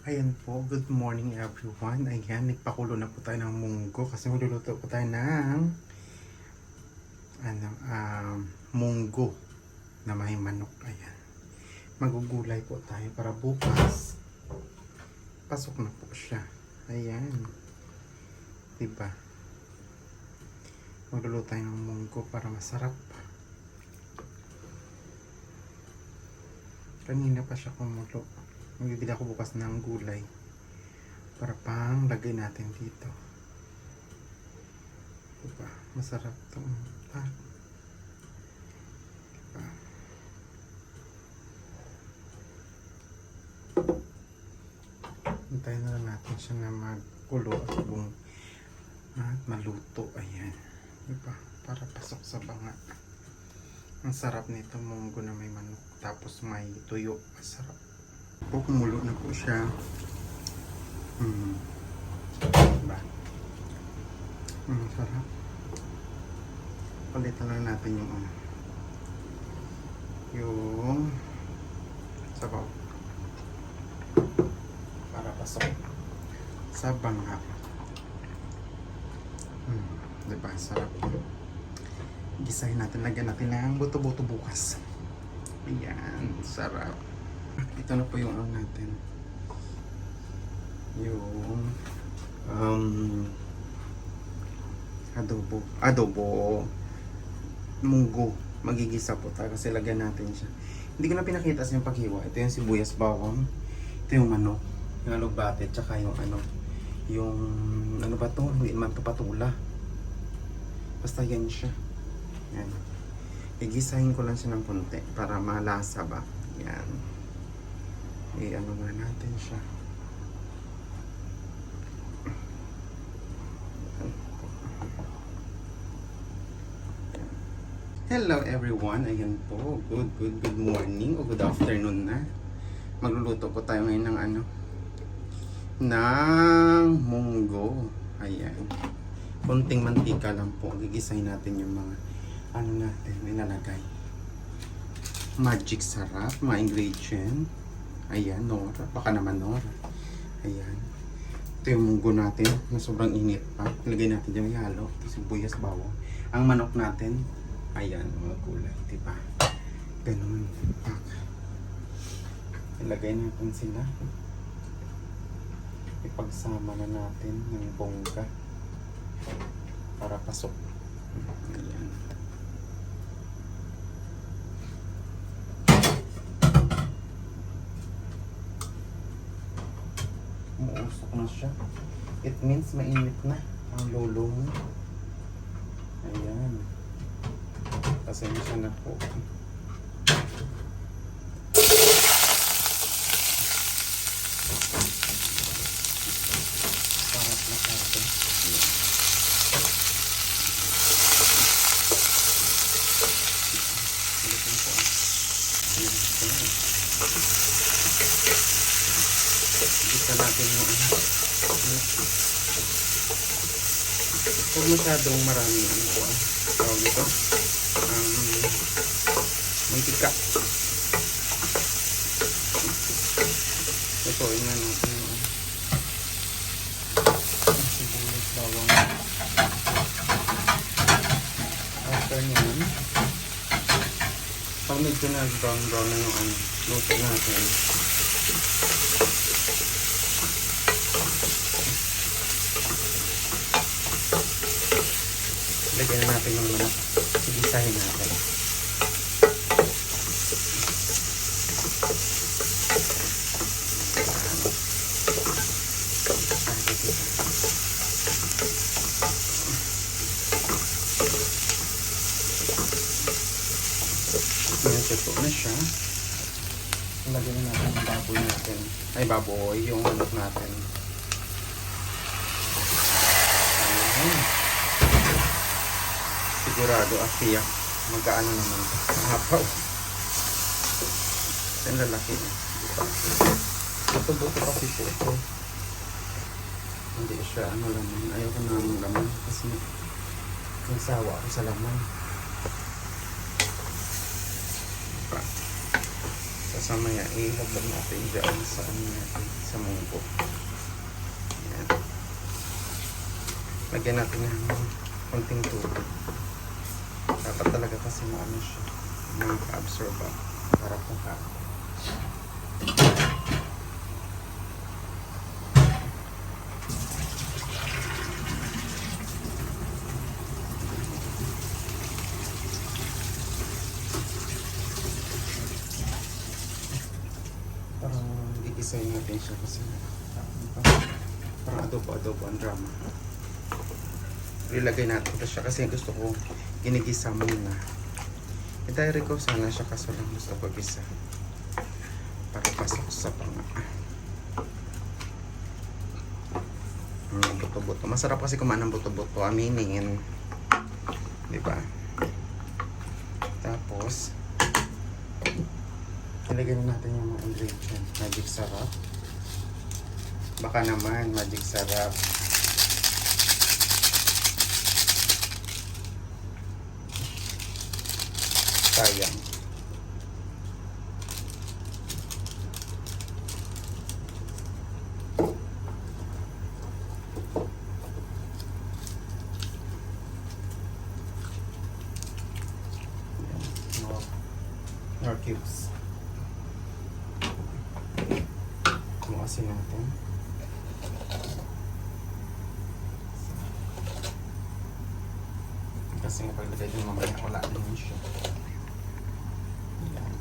Ayan po, good morning everyone. Ayan, nagpakulo na po tayo ng munggo kasi magluluto po tayo ng munggo na may manok. Ayan, magugulay po tayo para bukas pasok na po siya. Ayan, diba? Magluluto tayo ng munggo para masarap. Kanina pa siya kumulo. Magbibili ako bukas ng gulay para pang lagay natin dito. Diba? Masarap itong diba? Hintayin na lang natin siya na magkulo at maluto. Ayan, diba? Para pasok sa banga. Ang sarap nito, munggo na may manok tapos may tuyo. Masarap po, kumulo na po siya. Diba? Sarap. Palitan lang natin yung sabaw para pasok sa banga. Diba? Sarap. Gisahin natin, lagyan natin ng buto-buto bukas. Ayan, sarap. Ito na po yung natin. Yung adobo munggo. Magigisa po tayo kasi lagyan natin siya. Hindi ko na pinakita sa yung paghiwa. Ito yung sibuyas, bawang. Ito yung manok, yung alugbate, tsaka yung yung ano ba to? Hindi man to patula. Basta yan siya. Yan. Igisahin ko lang siya ng konti para malasa ba. Yan. Ano nga natin siya. Hello everyone. Ayan po. Good morning o good afternoon na. Magluluto po tayo ngayon ng ng munggo. Ayan. Konting mantika lang po. Gigisahin natin yung mga natin inalagay. Magic sarap, mga ingredient. Ayan, Nora. Baka naman Nora. Ayan. Ito yung munggo natin na sobrang init pa. Ilagay natin yung halo. Sibuyas, bawang. Ang manok natin, ayan, mga gulay. Diba? Ganun. Pak. Ilagay natin sila. Ipagsama na natin ng bongga para pasok. Ayan. Umuusok na siya. It means mainit na ang lolo mo. Ayan. Pasensya na po. Sarap na kato. Balikin po. Gisa natin yung huwag masyadong maraming tawag nito mantika. Ito natin yung sibuyas, bawang. After nyan, pag medyo nag-brown na yung luto natin, lagyan na natin yung manok. Gisahin natin. Ito na siya. Lagyan na natin yung baboy natin. Ay, baboy. Yung manok natin. Ayan. Sigurado asiyak. Magkaano naman ito. Mahapaw. Ito yung lalaki niya. Buto-buto kasi po ito. Hindi siya laman. Ayoko na ng laman. Kasi nagsawa ako sa laman. Tapos mamaya, ilaglag natin dyan sa ano natin, sa munggo. Yan. Lagyan natin ng konting tubig. Dapat talaga kasi maano siya, mag-absorb para puka. Parang gigisayin natin siya kasi parang adobo ang drama. Ilagay natin ito siya kasi gusto ko ginigisa muna. I-diary ko sana siya kaso lang gusto ko gisa para pasok sa panga. Buto-buto. Masarap kasi kumain ng buto-buto. Aminin. Diba? Tapos ilagay na natin yung mga ingredients. Magic sarap. Baka naman magic sarap. Sayang. More cubes. Kumasin natin. Kasi nga paglagay din mamaya wala naman siya. Yan.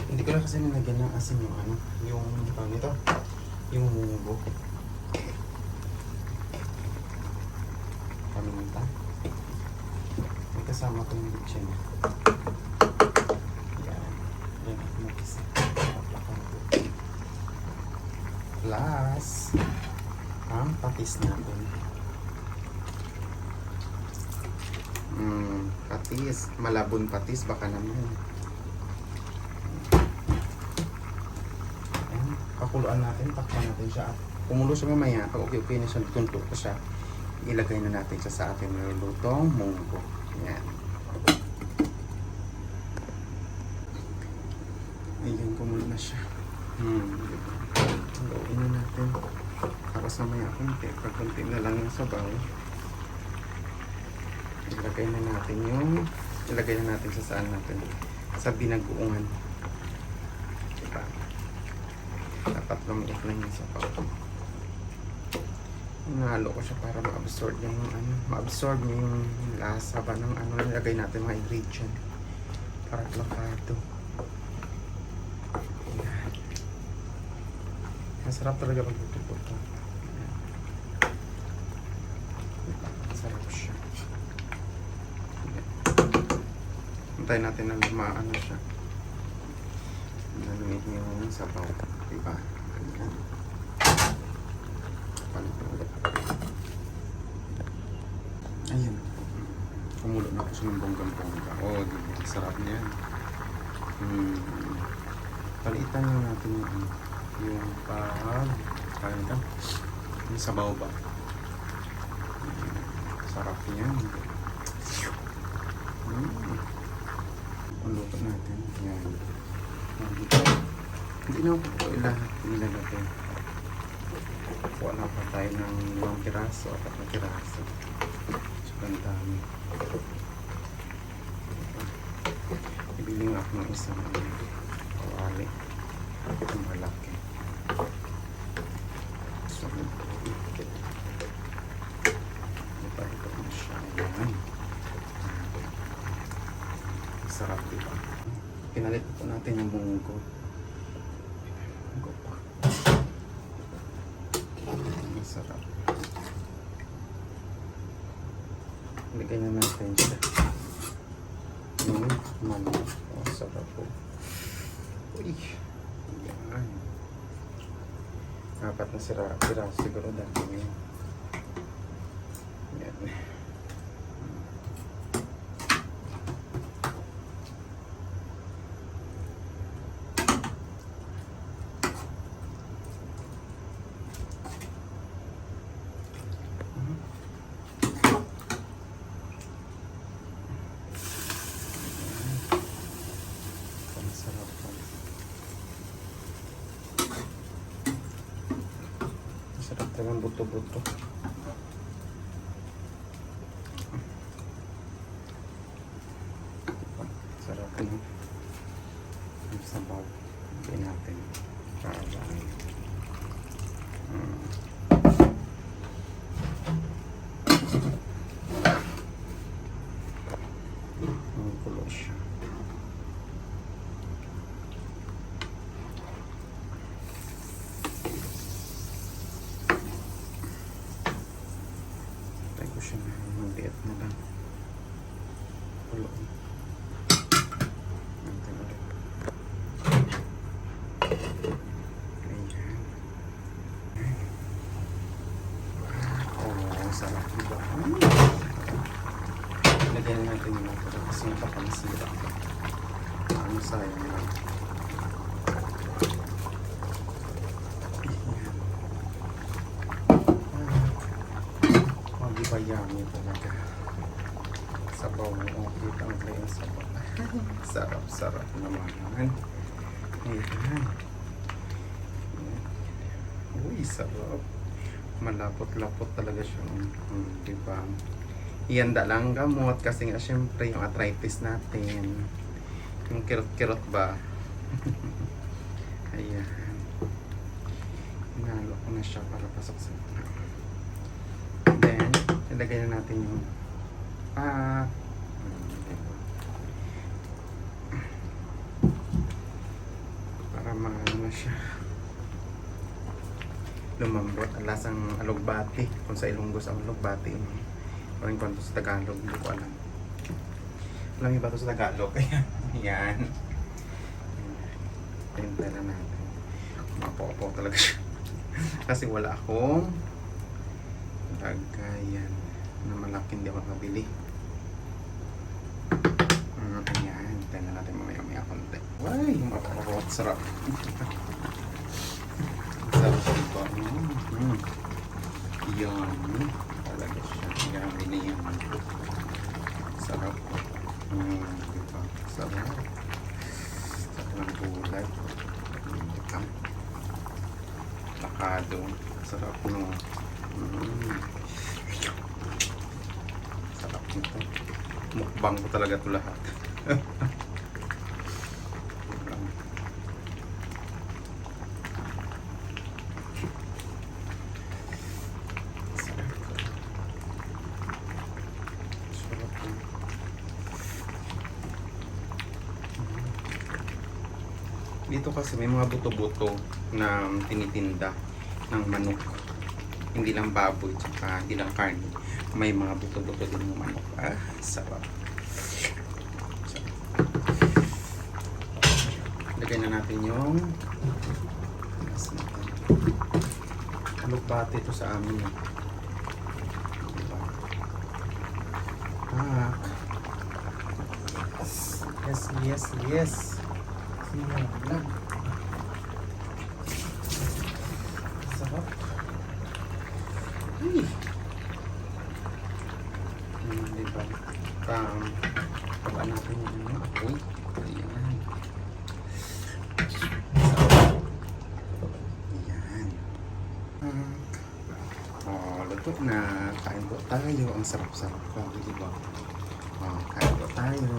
Hindi ko na kasi nilagyan ng asin yung ano, yung tawag nito, yung munggo. Paminta. May kasama ko yung bitchin. Yan. Yan ako mag-isa. Plus, ang patis natin. Patis. Malabon patis. Baka naman. Ayan. Pakuluan natin. Takpan natin siya. Kumulo siya mamaya. Pag okay na siya. Tunto ko siya. Ilagay na natin siya sa ating nilutong munggo. Ayan. Ayan. Kumulo na siya. Gawin na natin. Tapos mamaya kunti. Pag kunti na lang yung sabaw. Ilagay na natin sa saan natin, sa binagoongan. Diba? Dapat lumiit lang yung sabaw. Nahalo ko siya para ma-absorb yung ano, ma-absorb niya yung lasa ba ng ano nilagay natin mga ingredient para plakado. Yan. Masarap talaga pag puto-puto. Masarap siya. Antayin natin na lumaan na siya. Nalimit niyo yung sabaw. Diba? Ayan. Palit na ulit. Ayan. Kumulo na ako siya ng bonggang-bongga. Oh, diba? Sarap niya. Palitan lang natin yung yung sabaw ba. Sarap niya. Ang luto natin. Yan. Hindi na po lahat nilalagay. Kuha na pa tayo ng 2 piraso o 4 piraso. Sobrang dami. Ibili nga ako ng isang kawali. Ang malaki. So, ipahito mo siya. Yan. Sarap, diba? Pinalit po natin yung munggo. Munggo pa. Masarap. Lagay na natin siya. Yung manok. Oh, sarap po. Uy! Yan. 4 na sira siguro dahil yun. Yan. Sarap. Talagang buto-buto. Sarap no? Yung sabaw. Hindi natin. Parang. Ang kulo siya. Try ko siya na mag-diet na lang. Kulo. Natin ulit. Ayan. Oh, sarap diba? Lagyan natin yung natin kasi napapamasira. Ano sayang lang. Di ba yummy talaga? Sabaw mo, okay talaga yung sabaw. Sarap naman. Ayan. Uy, sarap. Malapot-lapot talaga siya. Di ba? Ihanda lang gamot kasi nga syempre yung arthritis natin. Yung kirot-kirot ba? Ayan. Inalo ko na siya para pasok sa then, ilagay na natin yung pak. Para maano na siya. Lumambot. Lasang alugbati. Kung sa Ilonggos ang alugbati. Parang kung sa Tagalog, hindi ko alam. Alam niyo ba ito sa Tagalog? Ayan. Tenta na natin. Mapo-po talaga siya. Kasi wala akong lagayan na malaki, hindi ako nakabili. Ayan, tayo na natin mamaya konti. Ay, mapapapawat, sarap. Sarap ito. Yummy talaga siya. Yummy na yan. Sarap. Diba? Sarap. Sarap ng gulay. Diba? Lakado. Sarap no. Sarap nito. Mukbang ko talaga ito lahat. Dito kasi may mga buto-buto na tinitinda ng manok. Hindi lang baboy, tsaka hindi lang karne. May mga buto-buto din ng manok. Sarap. Lagay na natin yung alugbati ito sa amin. Diba? Yes. Yan lang. Sarap. Ay. Diba? Taba natin yung apoy. Ayan. Sarap. Ayan. Luto na. Kain po tayo. Ang sarap-sarap ko. Diba? Kain po tayo.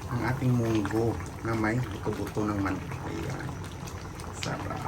Ang ating munggo na may buto-buto ng manok. Ayan. Sarap.